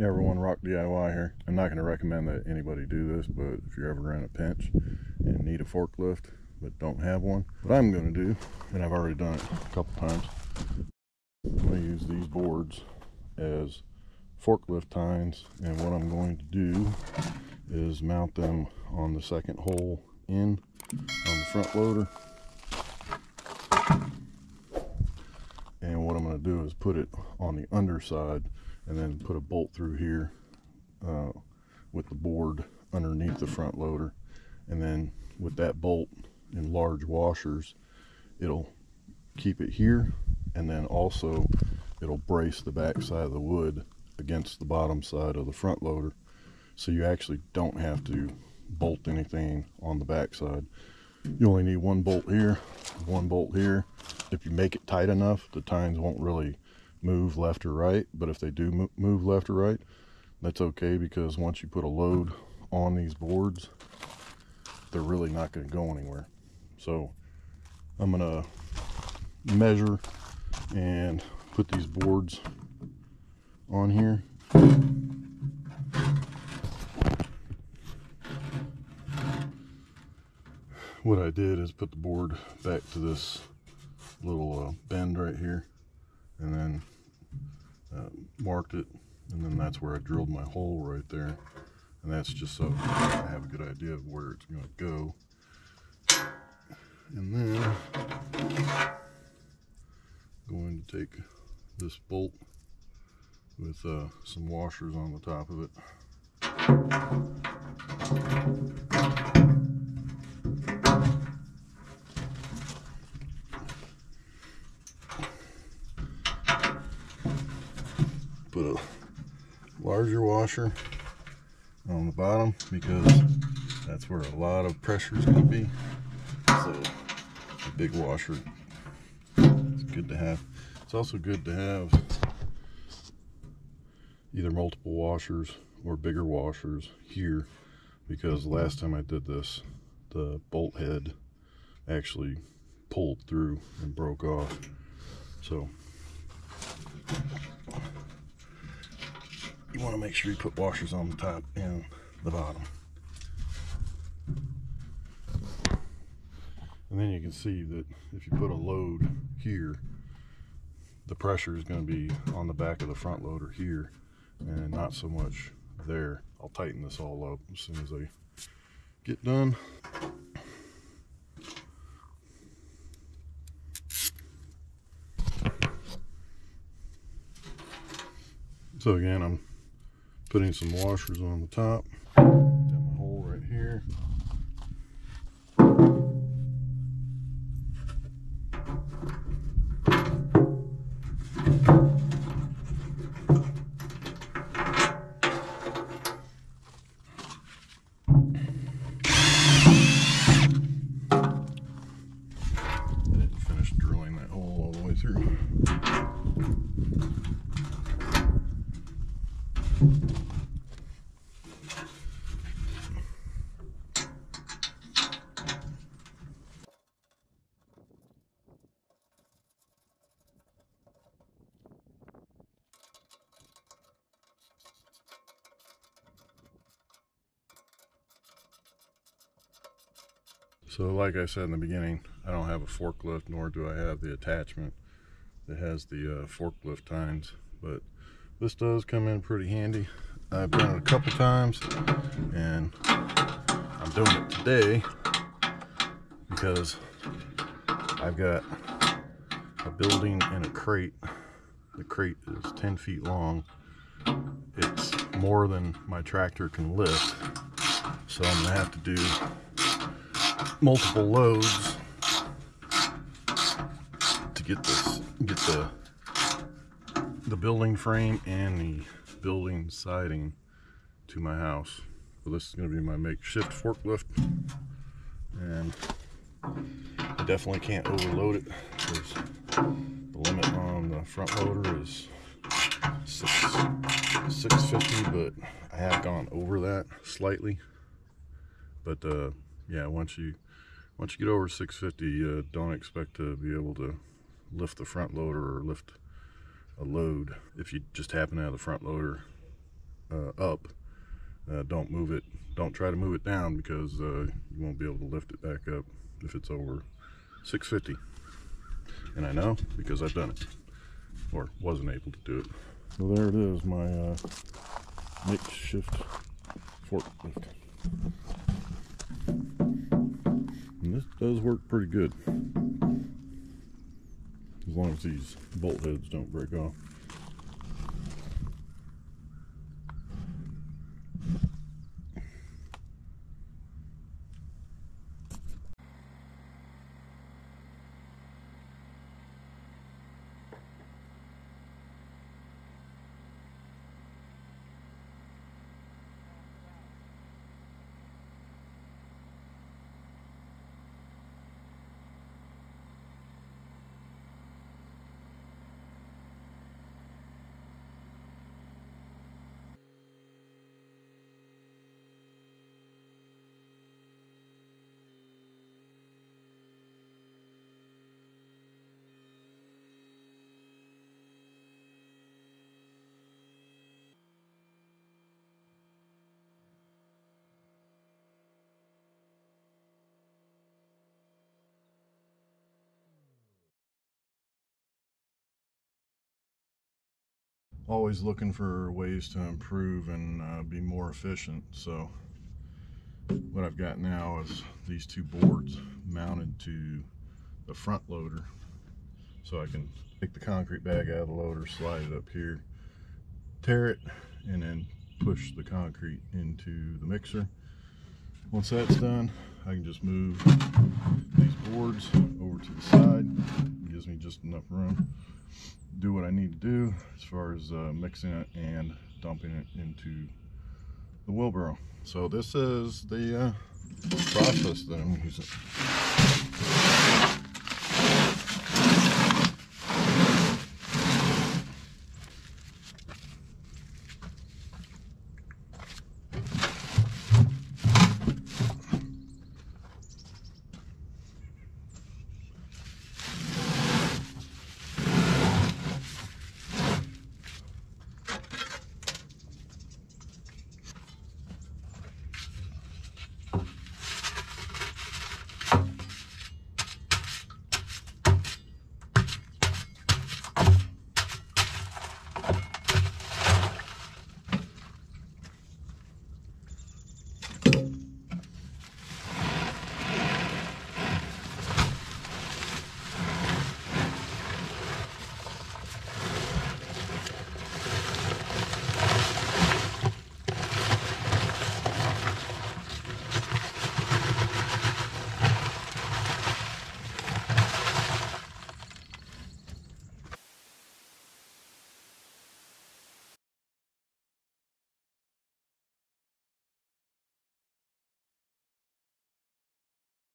Everyone, Rock DIY here. I'm not going to recommend that anybody do this, but if you're ever in a pinch and need a forklift but don't have one, what I'm going to do, and I've already done it a couple times, I'm going to use these boards as forklift tines, and what I'm going to do is mount them on the second hole in on the front loader. And what I'm going to do is put it on the underside and then put a bolt through here with the board underneath the front loader, and then with that bolt in large washers, it'll keep it here, and then also it'll brace the back side of the wood against the bottom side of the front loader, so you actually don't have to bolt anything on the back side. You only need one bolt here, one bolt here. If you make it tight enough, the tines won't really move left or right, but if they do move left or right, that's okay, because once you put a load on these boards, they're really not going to go anywhere. So I'm going to measure and put these boards on here. What I did is put the board back to this little bend right here, and then marked it, and then that's where I drilled my hole right there, and that's just so I have a good idea of where it's going to go. And then I'm going to take this bolt with some washers on the top of it. Put a larger washer on the bottom because that's where a lot of pressure is going to be. So a big washer is good to have. It's also good to have either multiple washers or bigger washers here, because the last time I did this, the bolt head actually pulled through and broke off. So you want to make sure you put washers on the top and the bottom. And then you can see that if you put a load here, the pressure is going to be on the back of the front loader here and not so much there. I'll tighten this all up as soon as I get done. So again, I'm putting some washers on the top, down the hole right here. I didn't finish drilling that hole all the way through. So like I said in the beginning, I don't have a forklift, nor do I have the attachment that has the forklift tines, but this does come in pretty handy. I've done it a couple times, and I'm doing it today because I've got a building and a crate. The crate is 10 feet long. It's more than my tractor can lift, so I'm gonna have to do multiple loads to get the building frame and the building siding to my house. So this is going to be my makeshift forklift, and I definitely can't overload it because the limit on the front loader is 650, but I have gone over that slightly. But yeah, once you get over 650, don't expect to be able to lift the front loader or lift a load. If you just happen to have the front loader up. Don't move it, don't try to move it down, because you won't be able to lift it back up if it's over 650. And I know because I've done it, or wasn't able to do it. So there it is, my makeshift forklift. And this does work pretty good, as long as these bolt heads don't break off. Always looking for ways to improve and be more efficient. So what I've got now is these two boards mounted to the front loader, so I can take the concrete bag out of the loader, slide it up here, tear it, and then push the concrete into the mixer. Once that's done, I can just move these boards over to the side. It gives me just enough room. Do what I need to do as far as mixing it and dumping it into the wheelbarrow. So this is the process that I'm using.